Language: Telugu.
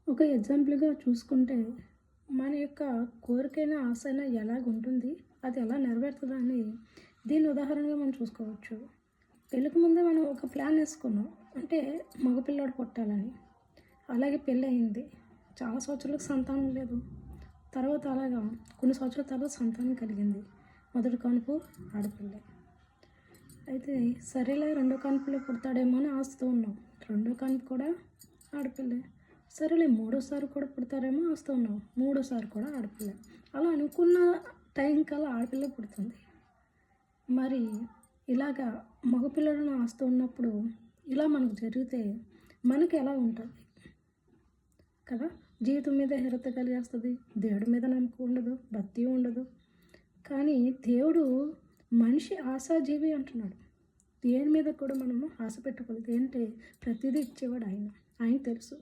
ఒక ఎగ్జాంపుల్‌గా చూసుకుంటే, మన యొక్క కోరికైనా, ఆశైనా ఎలాగుంటుంది, అది ఎలా నెరవేరుతదా అని దీన్ని ఉదాహరణగా మనం చూసుకోవచ్చు. పెళ్ళికి ముందే మనం ఒక ప్లాన్ ఏసుకున్నాం. అంటే మగపిల్లాడు పుట్టాలని. అలాగే పెళ్ళయింది. చాలా సంవత్సరాలకు సంతానం లేదు. తర్వాత అలాగా కొన్ని సంవత్సరాల తర్వాత సంతానం కలిగింది. మొదటి కాన్పు ఆడపిల్లే. అయితే సరేలే రెండో కాన్పులో పుడతాడేమో అని ఆశతో ఉన్నాం. రెండో కాన్పు కూడా ఆడపిల్లే. సరేలే మూడోసారి కూడా పుడతారేమో ఆశతో ఉన్నాం. మూడోసారి కూడా ఆడపిల్లే. అలా అనుకున్న టైం కల్లా ఆడపిల్ల పుడుతుంది. మరి ఇలాగా మగపిల్లలను ఆశతో ఉన్నప్పుడు ఇలా మనకు జరిగితే మనకి ఎలా ఉంటుంది కదా? జీవితం మీద హిరత కలిగేస్తుంది. దేవుడి మీద నమ్మకం ఉండదు, భక్తి ఉండదు. కానీ దేవుడు మనిషి ఆశాజీవి అంటున్నాడు. దేని మీద కూడా మనము ఆశ పెట్టుకోలేదు. ఏంటి ప్రతిదీ ఇచ్చేవాడు ఆయన. ఆయనకు తెలుసు.